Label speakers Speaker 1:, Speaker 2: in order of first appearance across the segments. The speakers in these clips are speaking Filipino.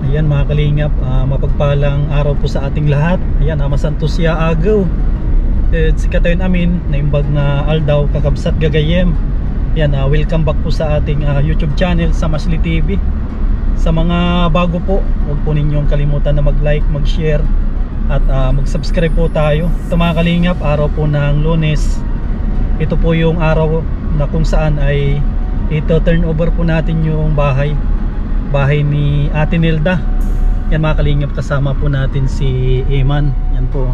Speaker 1: Ayan mga kalingap, mapagpalang araw po sa ating lahat. Ayan, masantos ya agaw. Si katayon amin, naimbag na aldaw kakabsat gagayem. Ayan, welcome back po sa ating YouTube channel sa Masli TV. Sa mga bago po, huwag po ninyong kalimutan na mag-like, mag-share at mag-subscribe po tayo. Ito mga kalingap, araw po ng Lunes. Ito po yung araw na kung saan ay ito turn over po natin yung bahay ni Ate Nilda. Yan mga kalingap, kasama po natin si Eman. Yan po.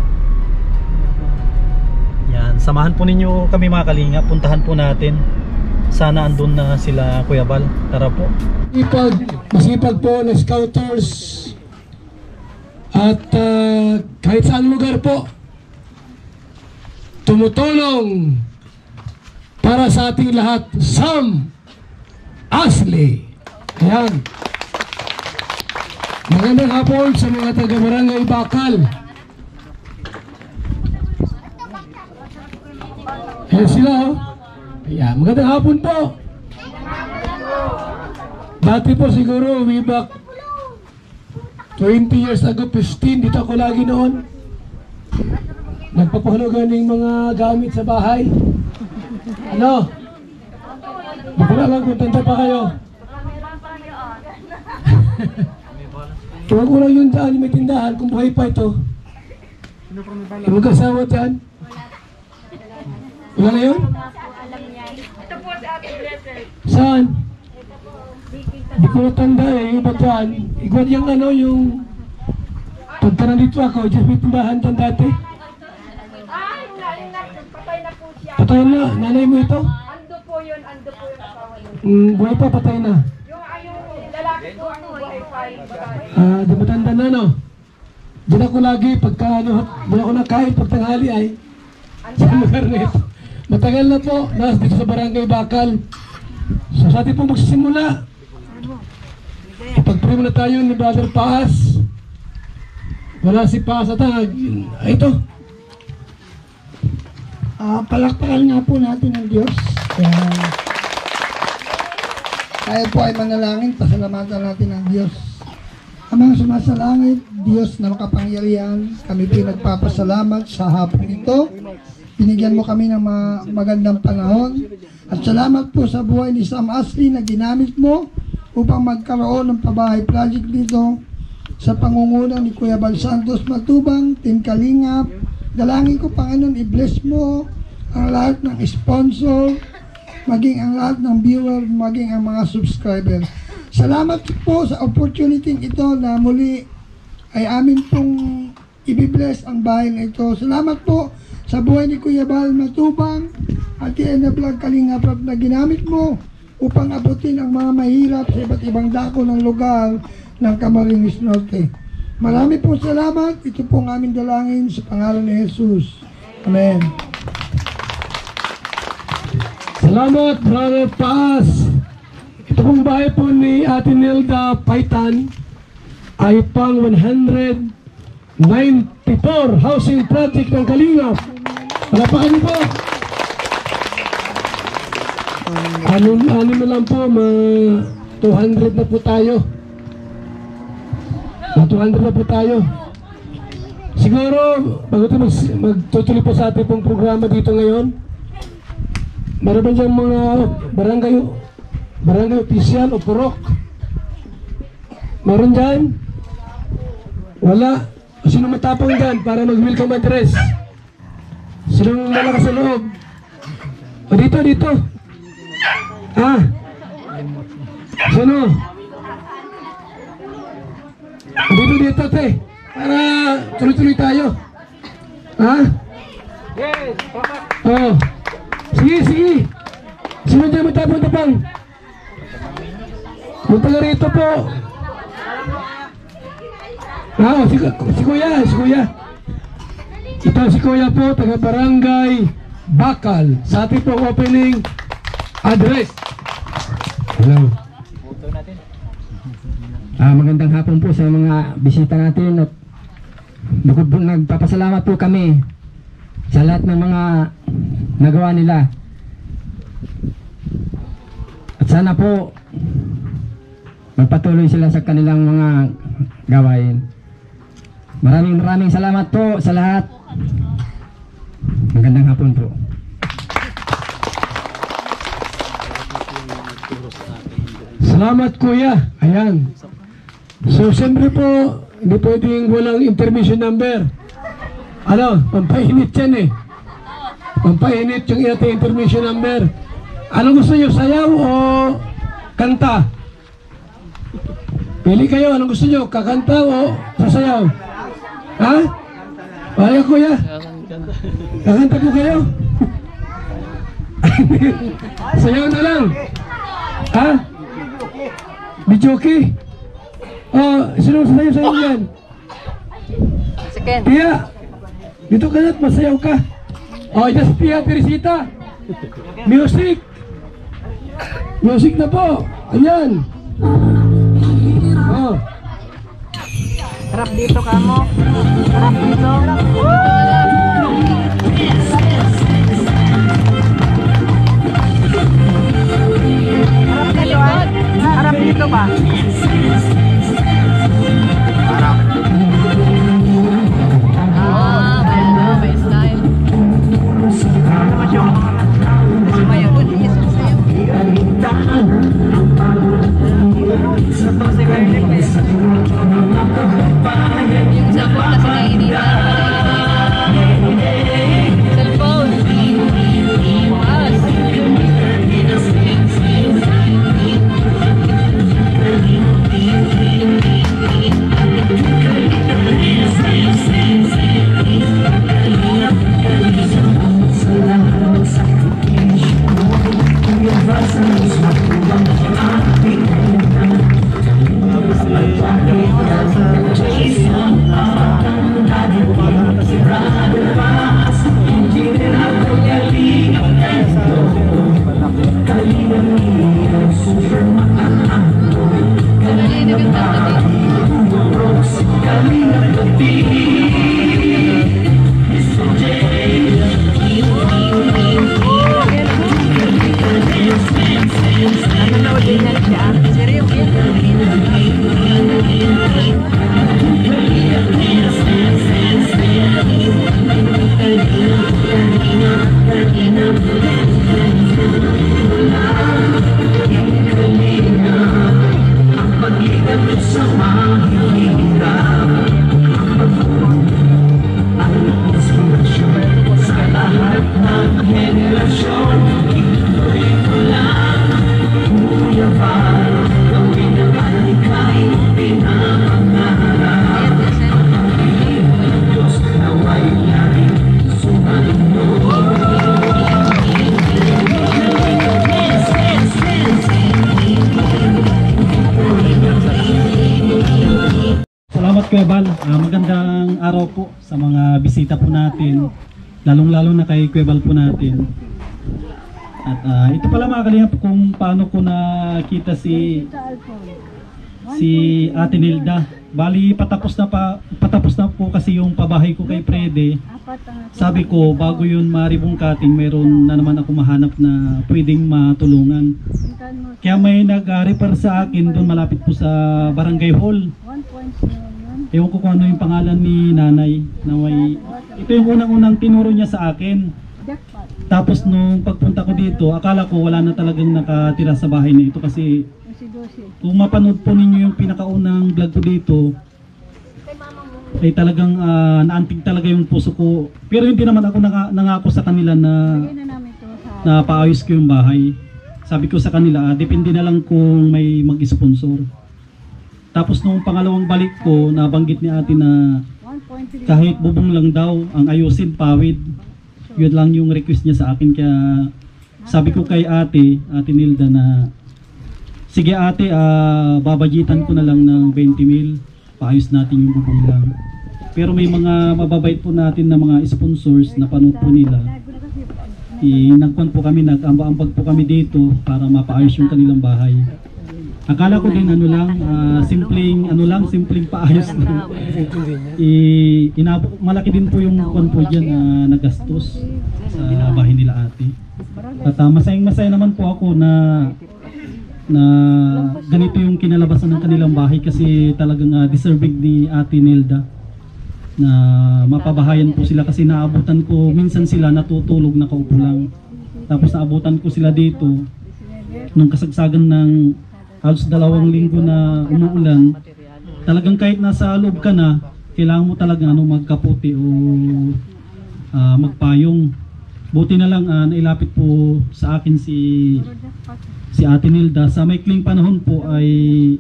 Speaker 1: Yan, samahan po ninyo kami mga kalingap. Puntahan po natin. Sana andun na sila Kuya Bal. Tara po.
Speaker 2: Masipag po na scouters at kahit saan lugar po tumutulong para sa ating lahat. Sam Asli. Ayan. Magandang hapon sa mga taga-barangay Bakal. Ayan sila, oh. Ayan, magandang hapon po. Dati po siguro way back 20 years ago, 15, dito ako lagi noon. Nagpapahulugan ng mga gamit sa bahay. Ano? Di ko na lang kung tanda pa kayo. Huwag ko lang yun dyan, may tindahan, kung buhay pa ito. Yung mag-asawa dyan. Wala na yun?
Speaker 3: Ito po si Ate Blessed.
Speaker 2: Saan? Di ko natanda eh, yung iba dyan. Igwan yung ano, yung pagka nandito ako, dyan may tindahan dyan dati.
Speaker 3: Ay, patay na po siya.
Speaker 2: Patay na, nanay mo ito?
Speaker 3: Ando po yun asawa niya.
Speaker 2: Buhay pa, patay na.
Speaker 3: Yung lalaki po ang buhay pa yung bagay.
Speaker 2: Di matanda na, no? Diyan ako lagi, pagka ano, diyan ako nakain, pag tanghali ay sa lugar na ito. Matagal na po, nasa dito sa Barangay Bakal. So sa atin po magsisimula. Ipag-pray muna tayo ni Brother Paas. Wala si Paas at ito.
Speaker 4: Palakpakan nga po natin ang Diyos. Tayo po ay manalangin, pasalamatan natin ang Diyos. Amang sumasalangit, Diyos na makapangyarihan, kami pinagpapasalamat sa hapon ito. Binigyan mo kami ng magandang panahon. At salamat po sa buhay ni Sam Asli na ginamit mo upang magkaroon ng pabahay project dito sa pangunguna ni Kuya Bal Santos Matubang, Team Kalingap. Dalangin ko, Panginoon, i-bless mo ang lahat ng sponsor, maging ang lahat ng viewer, maging ang mga subscriber. Salamat po sa opportunity ito na muli ay amin pong i-bless ang bahay na ito. Salamat po sa buhay ni Kuya Bal Matubang at na Vlog Kalingap na ginamit mo upang abutin ang mga mahirap sa iba't ibang dako ng lugar ng Camarines Norte. Marami po salamat. Ito po ang aming dalangin sa pangalan ni Jesus. Amen.
Speaker 2: Salamat, Brother Paas. Ito pong bahay po ni Ate Nilda Paitan ay pang 194 housing project ng Kalingap. Palapakan niyo po. Ano na lang po, 200 na po tayo. 200 na po tayo. Siguro, bago ito magtutuloy po sa ating pong programa dito ngayon, meron ba dyan mga barangay official o purok? Meron dyan? Wala. Sino matapang dyan para mag-welcome address? Sinong malakas sa loob? O dito. Sino? Dito, te. Para tuloy-tuloy tayo. Yes, oh. Sige. Sino dyan matapang-tapang? Punta ka rito po. Si Kuya. Ito si Kuya po, taga Barangay Bakal. Sa ating pong opening address. Hello.
Speaker 5: Magandang hapon po sa mga bisita natin at nagpapasalamat po kami sa lahat ng mga nagawa nila. At sana po magpatuloy sila sa kanilang mga gawain. Maraming salamat po sa lahat. Magandang hapon po.
Speaker 2: Salamat kuya. Ayan. So siyempre po, hindi pwedeng walang intermission number. Ano, pampainit yan eh. Pampainit yung ating intermission number. Ano gusto nyo, sayaw o kanta? Pili kayo, anong gusto nyo? Kakanta o sasayaw? Ha? Kaya kuya? Kakanta po kayo? Sayaw na lang. Ha? Bijoki? Oh, sino sayaw yan? Tia, dito ka na't masayaw ka. Oh, just Tia Teresita. Music. Music na po. Ayan. Oh.
Speaker 3: Harap dito ka mo. Harap dito. Harap dito ba? Harap. May style. Sumayaw ko din. Yung cellphone kasi nainitan. Cellphone.
Speaker 1: Kuya Bal, magandang araw po sa mga bisita po natin, lalong-lalo na kay Kuya Bal po natin. At ito pala mga kalingap kung paano ko nakita si Ate Nilda. Bali patapos na po kasi yung pabahay ko kay Frede. Sabi ko bago yun maribungkating, meron na naman ako mahanap na pwedeng matulungan. Kaya may nag-refer sa akin doon malapit po sa Barangay Hall. Ewan ko kung ano yung pangalan ni nanay na may, ito yung unang-unang tinuro niya sa akin. Tapos nung pagpunta ko dito, akala ko wala na talagang nakatira sa bahay na ito kasi kung mapanood po ninyo yung pinakaunang vlog ko dito, ay talagang naantig talaga yung puso ko. Pero hindi naman ako nangako sa kanila na paayos ko yung bahay. Sabi ko sa kanila, depende na lang kung may mag-sponsor. Tapos nung pangalawang balik ko, nabanggit ni ate na kahit bubong lang daw ang ayusin, pawid. Yun lang yung request niya sa akin. Kaya sabi ko kay Ate Nilda na sige ate, babajitan ko na lang ng 20,000. Paayos natin yung bubong lang. Pero may mga mababait po natin na mga sponsors na panood po nila. Nagkuhan po kami, nag-ambag po kami dito para mapaayos yung kanilang bahay. Akala ko din simpleng paayos lang. Malaki din po yung kuwan po dyan na nagastos sa bahay nila ate. At masayang-masaya naman po ako na na ganito yung kinalabasan ng kanilang bahay kasi talagang deserving ni Ate Nelda na mapabahayan po sila kasi naabutan ko, minsan sila natutulog na kaupo lang. Tapos naabutan ko sila dito nung kasagsagan ng halos 2 linggo na umuulan. Talagang kahit nasa loob ka na, kailangan mo talaga magkaputi o magpayong. Buti na lang nailapit po sa akin si Ate Nilda. Sa maikling panahon po ay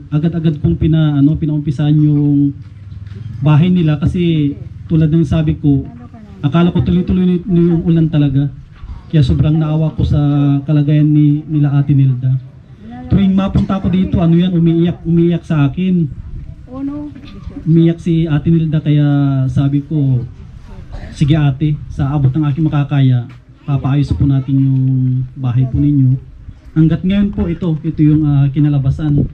Speaker 1: agad-agad kong pinaumpisahan yung bahay nila kasi tulad ng sabi ko, akala ko tuloy-tuloy yung ulan talaga. Kaya sobrang naawa ko sa kalagayan nila Ate Nilda. Tuwing mapunta ko dito, umiiyak sa akin. Umiiyak si Ate Nilda kaya sabi ko, sige ate, sa abot ng aking makakaya, papaayos po natin yung bahay po ninyo. Hanggat ngayon po ito yung kinalabasan.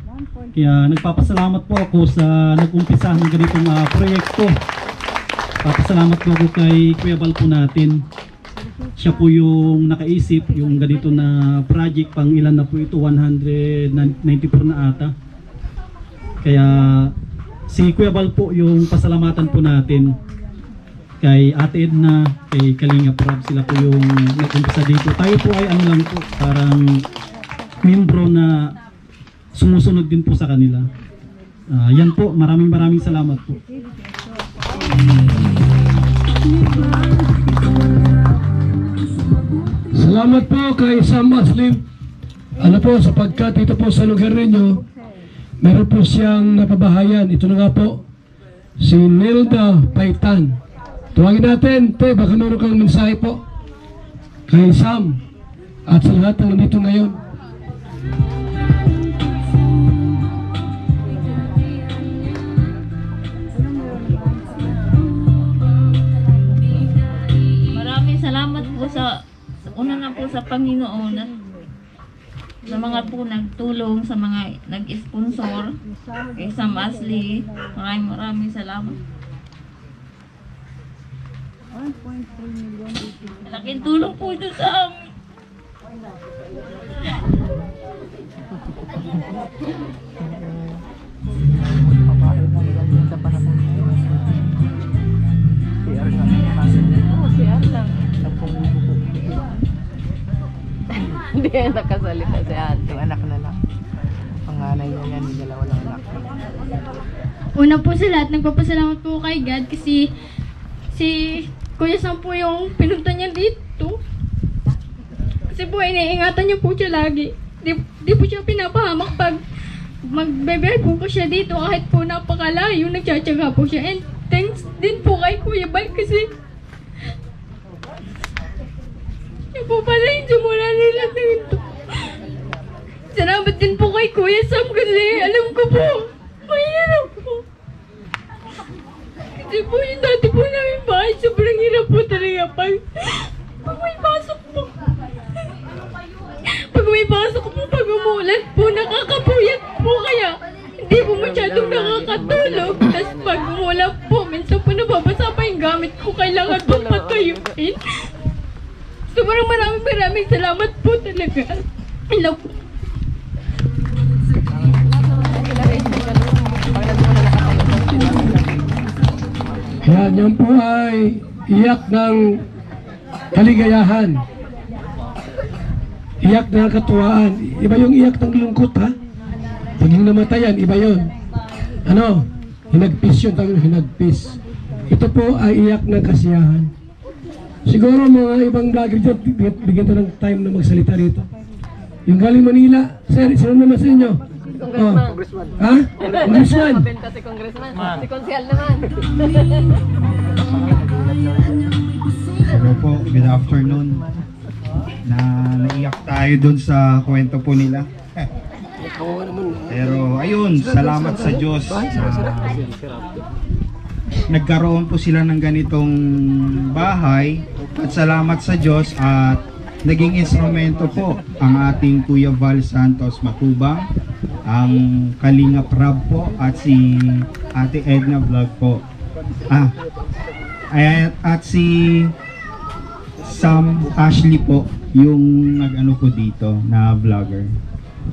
Speaker 1: Kaya nagpapasalamat po ako sa nag-umpisa ng ganitong proyekto. Papasalamat po ako kay Kuya Bal po natin. Siya po yung nakaisip yung ganito na project, pang ilan na po ito, 194 na ata. Kaya si Kuya Bal po yung pasalamatan po natin. Kay Ate Edna, kay Kalinga Prab, sila po yung nag-umpisa dito. Tayo po ay lang po, parang membro na sumusunod din po sa kanila. Yan po, maraming salamat po.
Speaker 2: Salamat po kay Sam Aslim. Sapagkat ito po sa lugar ninyo, meron po siyang napabahayan. Ito na nga po, si Nelda Paitan. Tuwagin natin, baka meron kang mensahe po kay Sam at sa lahat ng nandito ngayon.
Speaker 3: Maraming salamat po sa una na po sa Panginoon at sa mga po nagtulong, sa mga nag-sponsor kay Sam Asli. Maraming salamat. 1.3 million. Malaking tulong po ito sa amin.
Speaker 6: CR lang. Hindi yan nakasalita si ate.
Speaker 7: Yung anak na lang. Panganay niya yan, yung 2 lang anak.
Speaker 8: Una po sa lahat, nagpapasalamat po kay God kasi si Kuya Sam po yung pinunta niya dito. Kasi po iniingatan niya po siya lagi. Di po siya pinapahamak pag magbe-bed po siya dito kahit po napakalayo, nagtsatsaga po siya. And thanks din po kay Kuya Bal kasi siya po pala yung simula nila dito. Salamat din po kay Kuya Sam kasi alam ko po, mahirap po. Kasi po yung dati po namin bahay, sobrang hirap po talaga pag may pasok po. Pag may pasok po, pag umuulan po, nakakapuyat po kaya hindi po masyadong nakakatulog. Tapos pag umuulan po, minsan po nababasa pa yung gamit ko, kailangan po patayuin. Sobrang maraming salamat po talaga. Hello po.
Speaker 2: Yan po ay iyak ng kaligayahan. Iyak ng katuwaan. Iba yung iyak ng lungkot, ha? Pag yung namatayan, iba yun. Hinagpis yun, hinagpis. Ito po ay iyak ng kasiyahan. Siguro mga ibang vlogger dyan, bigyan to ng time na magsalita rito. Yung galing Manila, sir, sino naman sa inyo?
Speaker 6: Congressman.
Speaker 2: Ha? Congressman?
Speaker 6: Mabenta si Congressman. Si Konsyal naman.
Speaker 9: Hello po, good afternoon. Naiyak tayo dun sa kwento po nila. Pero ayun, salamat sa Diyos. Nagkaroon po sila ng ganitong bahay at salamat sa Diyos at naging instrumento po ang ating Kuya Val Santos Matubang, ang Kalinga Prab po at si Ate Edna Vlog po. At si Sam Ashley po yung nag-ano po dito na vlogger.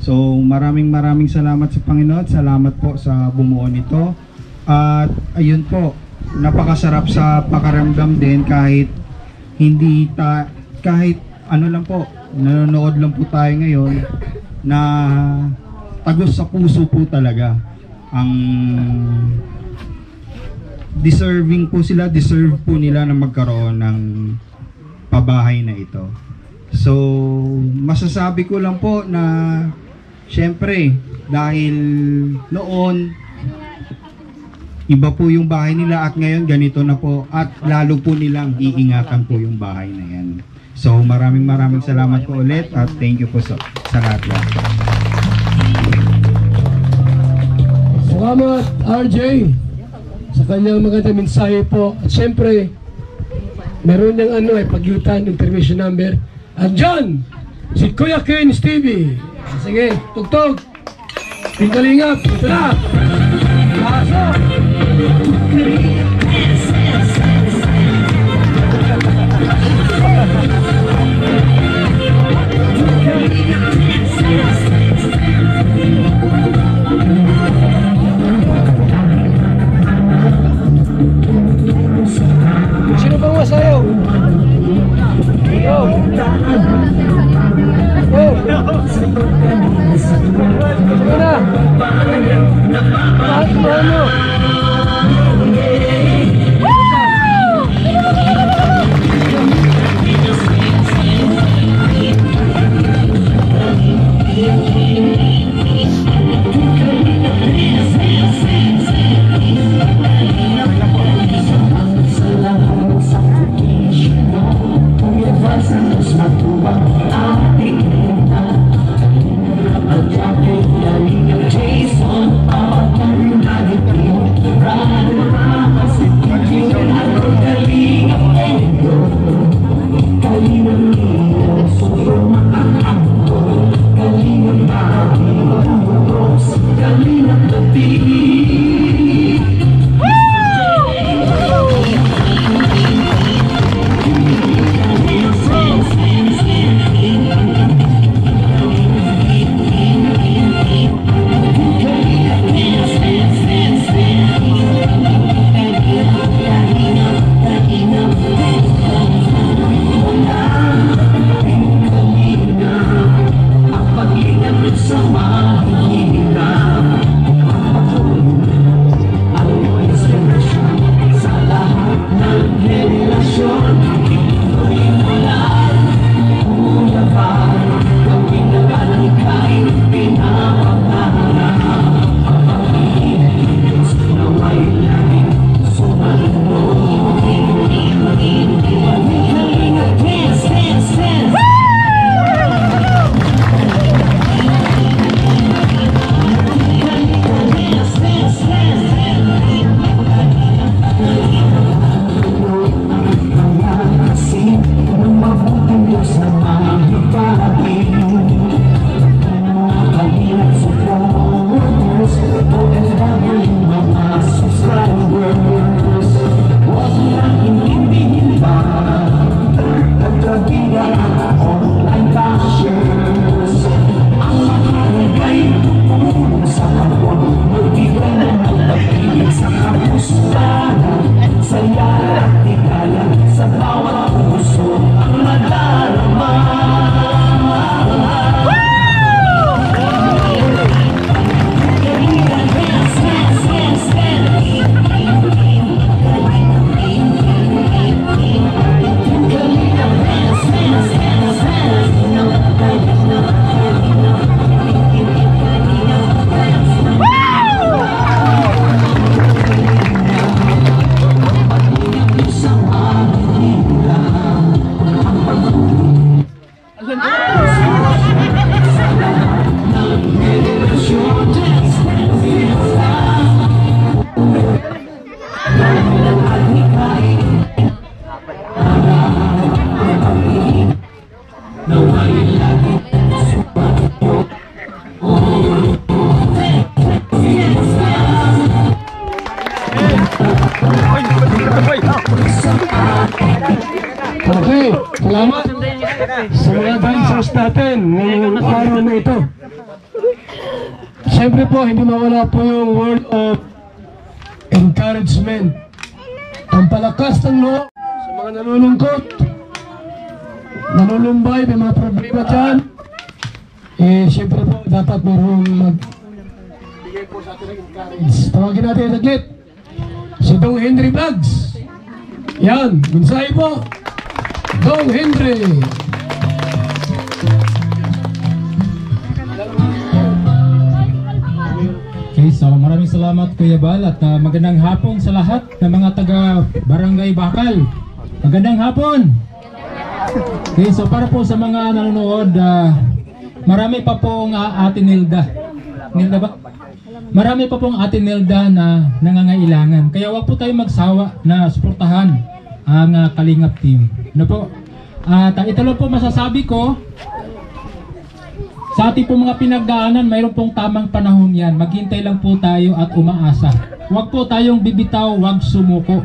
Speaker 9: So maraming salamat sa Panginoon. Salamat po sa bumuo nito. At ayun po, napakasarap sa pakiramdam din kahit kahit ano lang po, nanonood lang po tayo ngayon na tagos sa puso po talaga. Ang deserve po nila na magkaroon ng pabahay na ito. So, masasabi ko lang po na syempre, dahil noon iba po yung bahay nila at ngayon ganito na po at lalo po nilang iingatan po yung bahay na yan. So, maraming salamat po ulit at thank you po sa lahat.
Speaker 2: Salamat RJ sa kanyang magandang mensahe po. At syempre, meron niyang pagyutan, intermission number. At dyan, si Kuya Ken Stevie. Sige, tugtog. Pingkalingap, ito na. Pasok. Sino bang masayaw? Go! Go! Sige na! Ano? Okay, salamat sa mga dancers natin ngayong araw na ito. Siyempre po, hindi mawala po yung word of encouragement. Ang palakas ng loob sa mga nalulungkot, nalulumbay, may mga problema dyan. Siyempre po, dapat mayroong magbigay po sa atin ng encourage. Tawagin natin saglit. Si Dong Henry Vlogs. Yan, mensahe po. Dong Henry.
Speaker 5: Okay, so maraming salamat Kuya Bal at magandang hapon sa lahat ng mga taga Barangay Bakal. Magandang hapon. Okay, so para po sa mga nanonood, marami pa pong Ate Nilda. Nilda ba? Marami pa pong Ate Nilda na nangangailangan. Kaya wag po tayo magsawa na suportahan ang Kalingap team. Ano po? At ito lang po masasabi ko. Sa ating po mga pinagdaanan, mayroon pong tamang panahon yan. Maghintay lang po tayo at umaasa. Huwag po tayong bibitaw, huwag sumuko.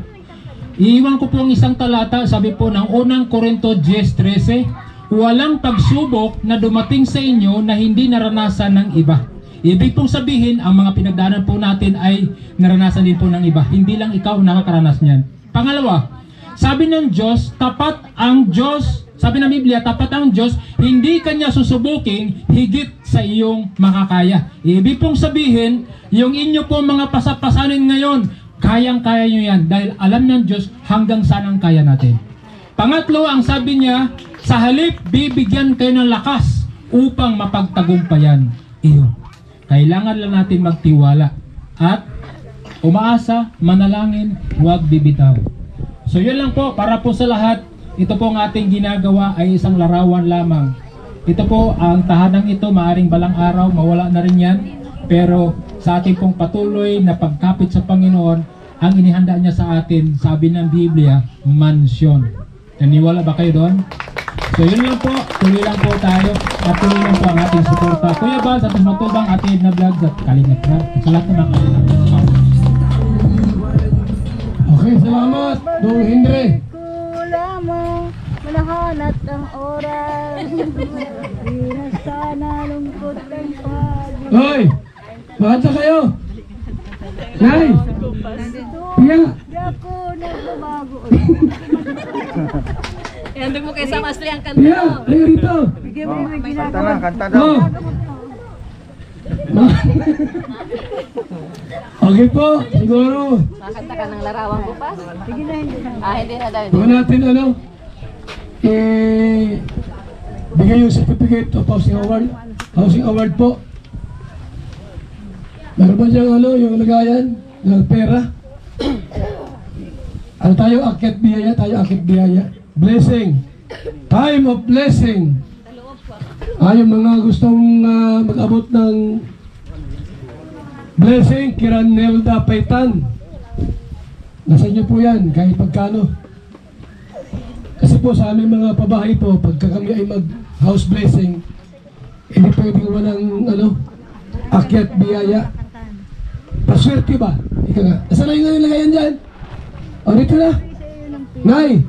Speaker 5: Iiwan ko po ang isang talata, sabi po ng unang Korinto 10:13, walang pagsubok na dumating sa inyo na hindi naranasan ng iba. Ibig pong sabihin, ang mga pinagdaanan po natin ay naranasan din po ng iba. Hindi lang ikaw nakakaranas niyan. Pangalawa, sabi ng Diyos, tapat ang Diyos. Sabi ng Biblia, tapat ang Diyos, hindi Kanya susubuking higit sa iyong makakaya. Ibig pong sabihin, yung inyo pong mga pasapasanin ngayon, kayang-kaya nyo yan dahil alam ng Diyos hanggang saan ang kaya natin. Pangatlo, ang sabi niya, sa halip, bibigyan kayo ng lakas upang mapagtagumpayan iyon. Kailangan lang natin magtiwala at umaasa, manalangin, huwag bibitaw. So yun lang po, para po sa lahat. Ito po ang ating ginagawa ay isang larawan lamang. Ito po, ang tahanang ito, maaring balang araw, mawala na rin yan. Pero sa ating pong patuloy na pagkapit sa Panginoon, ang inihanda niya sa atin, sabi ng Biblia, mansyon. Naniwala ba kayo doon? So yun lang po, tuloy lang po tayo at tuloy lang po ang ating suporta. Kuya Bal, sa ating matubang ating na vlogs at Kalingap na. Sa lahat na mga
Speaker 2: Okay, salamat, Dong Henry.
Speaker 10: Malahanat ang oras. Di na sana lungkot ang pag.
Speaker 2: Hoy! Bata kayo! Nay! Tiya!
Speaker 10: Di ako nagbabago.
Speaker 6: Ihandog mo kay Sam Asli ang kanta.
Speaker 2: Tiya! Ayaw rito!
Speaker 10: Bigyan mo yung ginagawa.
Speaker 9: Kanta daw.
Speaker 2: Oh! Okay po, siguro.
Speaker 6: Makanta ka ng larawang bupas?
Speaker 10: Sige na, hindi na.
Speaker 6: Hindi na daw.
Speaker 2: Huwag natin bigay yung certificate of housing award. Housing award po. Meron ba diyang yung lagayan ng pera? Ano tayo? Akit biyaya. Tayo akit biyaya. Blessing. Time of blessing. Yung mga gustong mag-abot ng blessing, kira Nelda Paitan. Nasa inyo po yan, kahit pagkano. Kasi po sa aming mga pabahay po, pagka kami ay mag-house blessing, hindi pwedeng walang akyat biyaya. Paswerte ba? Ika nga. Nasaan na yung lagayan dyan? O, dito na. Nay!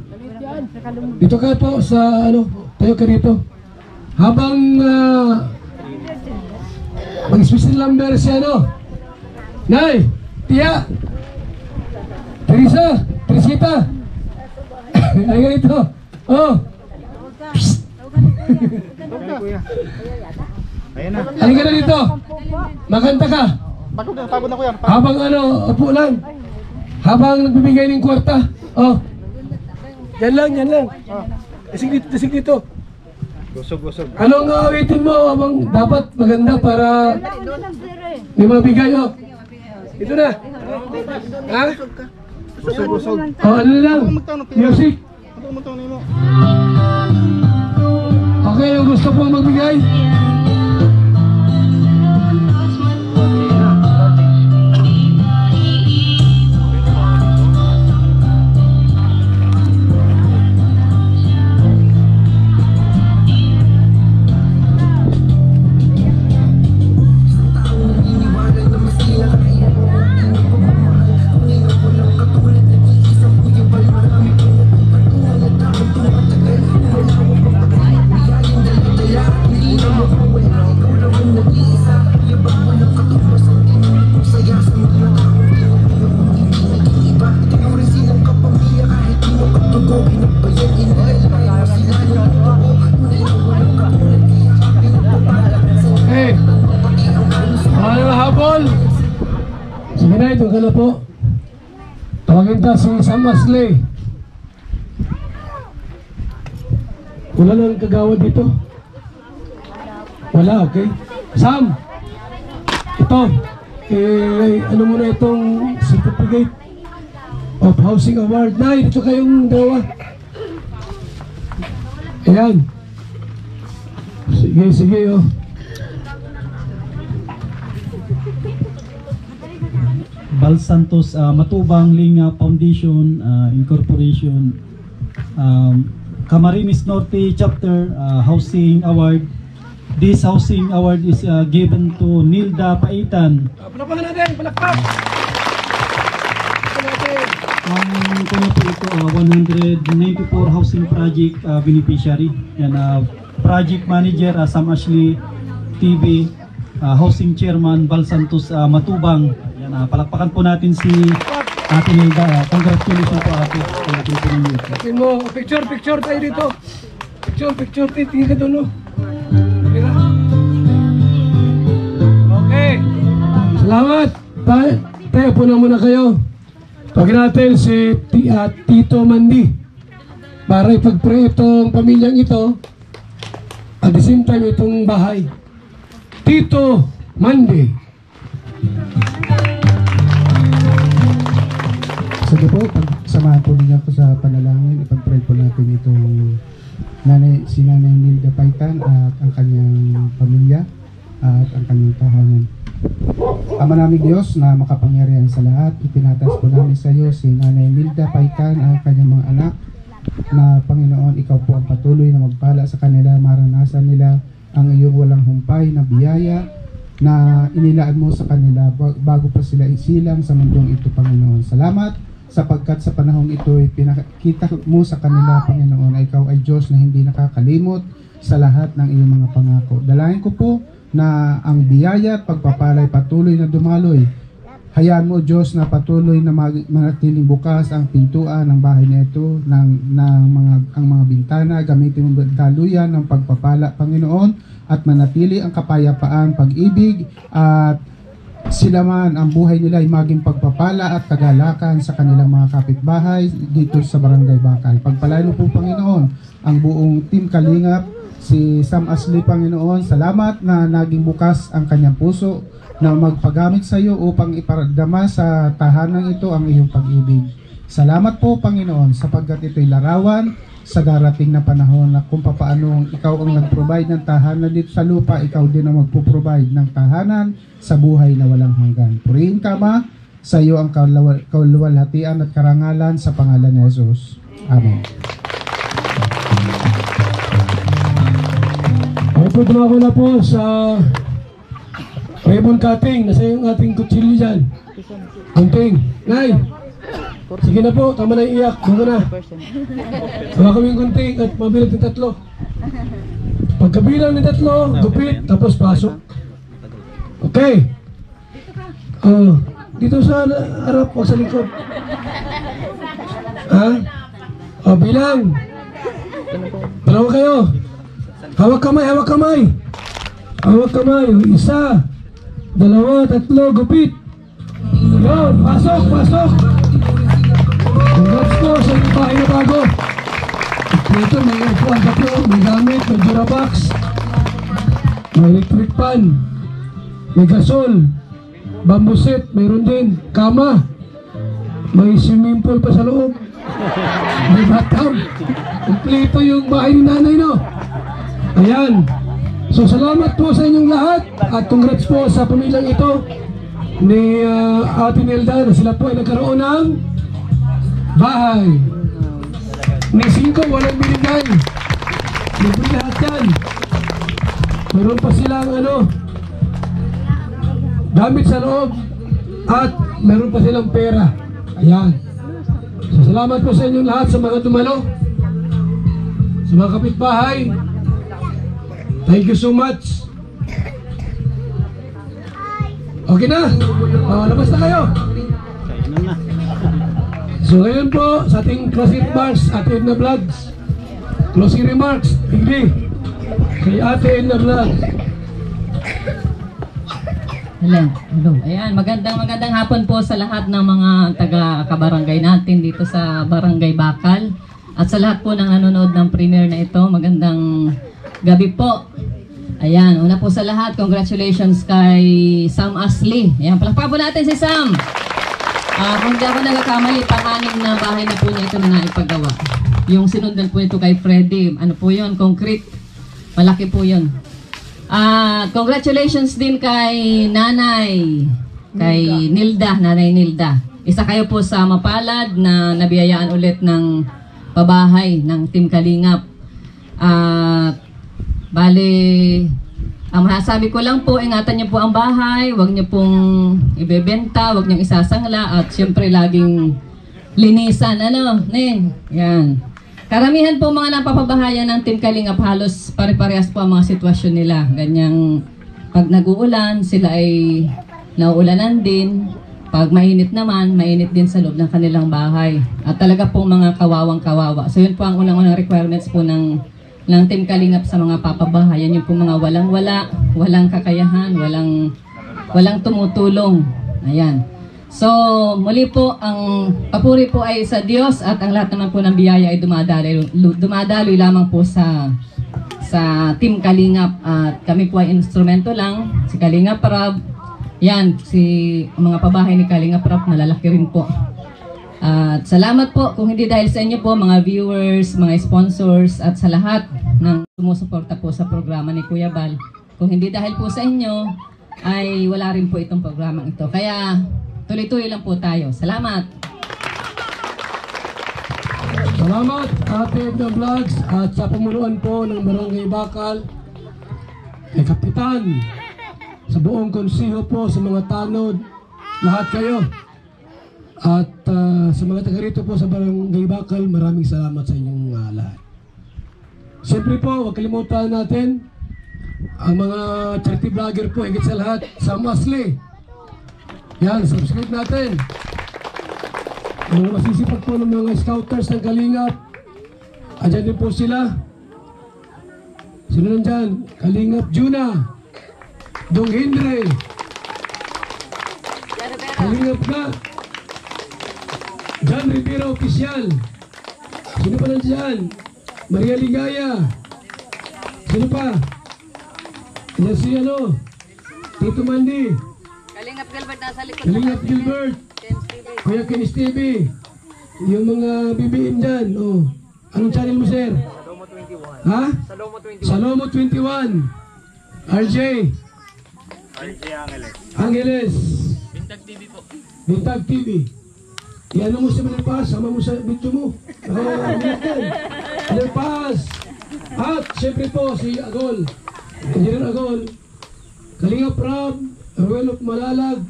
Speaker 2: Dito ka po sa tayo ka dito. Habang mag-special number siya, Nay! Tiya! Teresa! Teresita! Ay ganito! Oh!
Speaker 9: Ayan na.
Speaker 2: Ay ka na dito! Makanta ka!
Speaker 9: Pagod na kuya.
Speaker 2: Habang upo lang! Habang nagbibigay ng kwarta! Oh! Yan lang! Disig dito!
Speaker 9: Gusog.
Speaker 2: Anong awitin mo habang dapat maganda para may mabigay, Ito na. Ha?
Speaker 9: Gusog.
Speaker 2: Ano lang? Music. Okay, yung gusto pong magbigay. ka na po. Tawagin ta si Sam Asley. Wala nang kagawad dito. Wala, okay. Sam! Ito, ano muna itong certificate of housing award. Nay, dito kayong dalawa. Ayan. Sige, sige, oh.
Speaker 1: Val Santos Matubang Linga Foundation Incorporation, Camarines Norte Chapter Housing Award. This housing award is given to Nilda Paitan.
Speaker 2: Palakpakan natin, palakpak!
Speaker 1: Ang kanya po ito, 194 housing project beneficiary. Yan, project manager Sam Ashley TV, housing chairman Val Santos Matubang. Yan, palakpakan po natin si Ate Nilda. Congratulations po ate.
Speaker 2: Tingin mo, picture tayo dito. Picture, tingin ka doon, no? Okay. Salamat. Tayo po na muna kayo. Pagin natin si Tito Mandy para ipag-pray itong pamilyang ito at the same time itong bahay. Tito Mandy.
Speaker 9: Sige po, samahan po ninyo ako sa panalangin. Ipag-pray po natin itong si Nanay Nilda Paitan at ang kanyang pamilya at ang kanyang tahanan. Ama naming Diyos na makapangyarihan sa lahat, itinatas po namin sa iyo si Nanay Nilda Paitan at ang kanyang mga anak na Panginoon, ikaw po ang patuloy na magpala sa kanila, maranasan nila ang iyong walang humpay na biyaya na inilaan mo sa kanila bago pa sila isilang sa mundong ito, Panginoon. Salamat sapagkat sa panahong ito ay pinakita mo sa kanila, Panginoon, na ikaw ay Diyos na hindi nakakalimot sa lahat ng iyong mga pangako. Dalangin ko po na ang biyaya at pagpapalay patuloy na dumaloy. Hayaan mo, Diyos, na patuloy na manatiling bukas ang pintuan ng bahay na ito, ang mga bintana. Gamitin mo daluyan ng pagpapala, Panginoon, at manatili ang kapayapaan, pag-ibig, at sila man ang buhay nila ay maging pagpapala at kagalakan sa kanilang mga kapitbahay dito sa Barangay Bakal. Pagpalain mo po, Panginoon, ang buong Team Kalingap, si Sam Ashley, Panginoon. Salamat na naging bukas ang kanyang puso na magpagamit sa iyo upang iparamdama sa tahanan ito ang iyong pag-ibig. Salamat po, Panginoon, sapagkat ito'y larawan sa darating na panahon na kung paano ikaw ang nag-provide ng tahanan dito sa lupa, ikaw din ang magpo-provide ng tahanan sa buhay na walang hanggan. Purihin ka, Ma, sa iyo ang kaluwalhatian at karangalan sa pangalan ni Jesus. Amen.
Speaker 2: Ay, dumako na po sa ribbon cutting. Nasa yung ating kutsilyo dyan. Gunting. Nay! Sige na po, tama na iiyak. Bunga na. Hawa kami yung gunting at mabilang ng 3. Pagkabilang ng 3, gupit, tapos pasok. Okay. Dito sa harap, o sa likod. Bilang. Dalawa kayo. Hawak kamay, hawak kamay. Hawak kamay. 1, 2, 3, gupit. Yun, pasok. Congrats po sa inyong bahay na bago. Ito, may upuan pa po, may gamit, may Durabox, may electric pan, may gasol, bamboo set, mayroon din, kama, may swimming pool pa sa loob, may bathtub. Kompleto yung bahay ni nanay, no? Ayan. So salamat po sa inyong lahat at congrats po sa pamilyang ito ni Ate Nilda na sila po ay nagkaroon ng bahay. Ni 5 walang binigay. Libre lahat yan. Meron pa silang gamit sa loob at meron pa silang pera. Ayan. So salamat po sa inyong lahat, sa mga dumalo, sa mga kapitbahay. Thank you so much. Okay na? Labas na kayo. So ngayon po sa ating closing remarks, Ate Edna Vlogs. Closing remarks, tigli kay Ate Edna Vlogs.
Speaker 6: Hello. Ayan, magandang hapon po sa lahat ng mga taga-kabarangay natin dito sa Barangay Bakal. At sa lahat po ng nanonood ng premiere na ito, magandang gabi po. Ayan, una po sa lahat, congratulations kay Sam Asli. Ayan, palakpakan po natin si Sam. Kung di ako nagkakamali, pang-anim na bahay na po niya ito na naipagawa. Yung sinundan po ito kay Freddy, ano po yun, concrete. Malaki po yun. Congratulations din kay Nanay Nilda. Isa kayo po sa mapalad na nabiyayaan ulit ng pabahay ng Team Kalingap. Bale, ang masasabi ko lang po, ingatan niyo po ang bahay, huwag niyo pong ibebenta, huwag niyo isasangla, at syempre laging linisan. Yan. Karamihan po mga napapabahayan ng Team Kalingap, halos pare-parehas po ang mga sitwasyon nila. Ganyang pag nag-uulan, sila ay nauulanan din. Pag mainit naman, mainit din sa loob ng kanilang bahay. At talaga pong mga kawawang-kawawa. So yun po ang unang-unang requirements po ng Team Kalingap sa mga papabahayan. Yung po mga walang-wala, walang kakayahan, walang tumutulong. Ayan. So, muli po, ang papuri po ay sa Diyos at ang lahat naman po ng biyaya ay dumadaloy lamang po sa Team Kalingap. At kami po ay instrumento lang, si Kalingap Rab. Yan, mga pabahay ni Kalingap Rab, malalaki rin po. At salamat po, kung hindi dahil sa inyo po, mga viewers, mga sponsors, at sa lahat ng sumusuporta po sa programa ni Kuya Bal. Kung hindi dahil po sa inyo, ay wala rin po itong programang ito. Kaya, tuloy-tuloy lang po tayo. Salamat!
Speaker 2: Salamat, Ate Edna Vlogs, at sa pumunuan po ng Barangay Bakal, kay Kapitan, sa buong konsiho po, sa mga tanod, lahat kayo. At sa mga taga rito po sa Barangay Bakal, maraming salamat sa inyong lahat. Siyempre po, huwag kalimutan natin ang mga charity vlogger po, higit sa lahat, Sam Asli. Yan, subscribe natin. Ang mga masisipag po ng mga scouters ng Kalingap, andyan din po sila. Sino nandyan? Kalingap Juna, Dong Henry, Kalingap ka, John Rivera Official. Sino pa nandyan? Maria Ligaya. Sino pa? Yan si Tito Mandy.
Speaker 6: Kalingap Gilbert nasa likod.
Speaker 2: Kalingap Gilbert. Kuya Kenis TV. Yung mga BBM dyan. Anong channel mo, sir?
Speaker 7: Salomo 21.
Speaker 2: Ha?
Speaker 7: Salomo 21.
Speaker 2: Salomo 21. RJ. Angeles.
Speaker 7: Bintag TV po.
Speaker 2: Bintag TV. Yan mo sa Manilpas. Sama mo sa video mo. Manilpas. At syempre po si Agol. Engineer Agol. Kalingap Rab. Ruel of Malalag.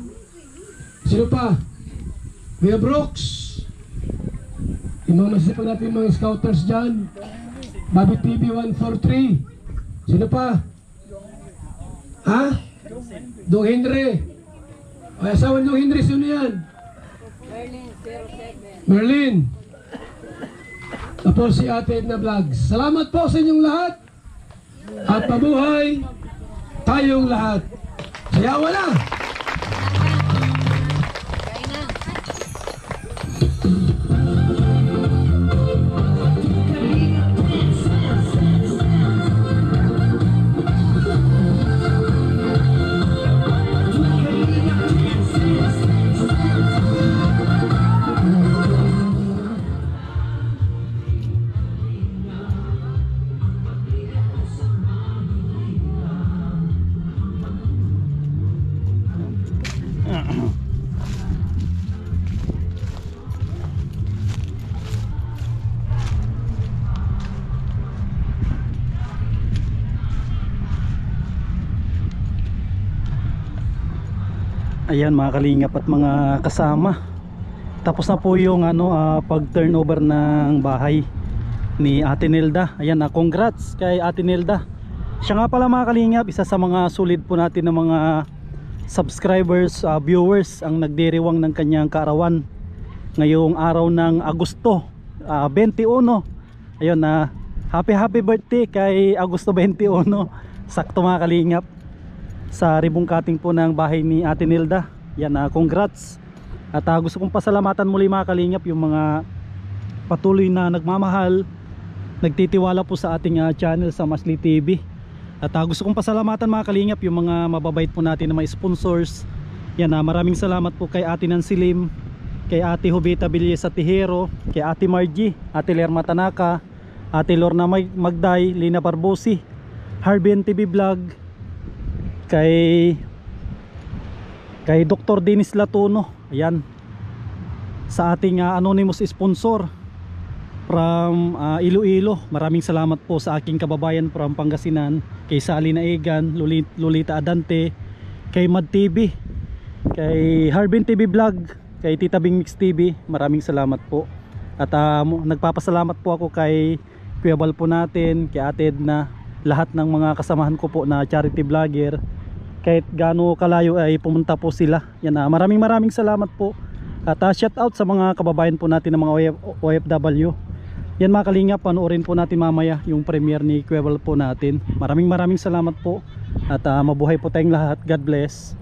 Speaker 2: Sino pa? Kuya Brooks. Yung mga masisipag natin mga scouters dyan. Bobby TV 143. Sino pa? Ha? Dong Henry. Ay, asawan Dong Henry. Sino yan? Merlin. Tapos si Ate Edna Vlogs. Salamat po sa inyong lahat. At mabuhay tayong lahat. Sayawa na!
Speaker 1: Ayan mga kalingap at mga kasama, tapos na po yung pag turnover ng bahay ni Ate Nilda. Ayan, congrats kay Ate Nilda. Siya nga pala mga kalingap, isa sa mga solid po natin ng mga subscribers, viewers ang nagdiriwang ng kanyang kaarawan ngayong araw ng Agosto 21. Ayun, happy birthday kay Agosto 21. Sakto mga kalingap. sa ribbon cutting po ng bahay ni Ate Nilda. Yan, congrats. At gusto kong pasalamatan muli mga kalingap yung mga patuloy na nagmamahal, nagtitiwala po sa ating channel sa Masli TV. At gusto kong pasalamatan mga kalingap yung mga mababait po natin na mga sponsors. Yan, maraming salamat po kay Ate Nancy Lim, kay Ate Jovita Villas Tijero, kay Ate Margie, Ate Lerma Tanaka, Ate Lorna Magday, Lina Barbosi, Harbian TV Vlog, kay Dr. Dennis Latuno. Ayan, sa ating anonymous sponsor from Iloilo. Maraming salamat po sa aking kababayan from Pangasinan, kay Sally Naegan, Lolita Adante, kay Mad TV, kay Harbin TV Vlog, kay Tita Bing Mix TV. Maraming salamat po. At nagpapasalamat po ako kay Kuya Bal po natin, kay Ate Edna, lahat ng mga kasamahan ko po na charity vlogger. Kahit gaano kalayo ay pumunta po sila. Yan, maraming salamat po. At shout out sa mga kababayan po natin ng mga OFW. Yan mga kalingap, panoorin po natin mamaya yung premiere ni Kuya Bal po natin. Maraming salamat po. At mabuhay po tayong lahat. God bless.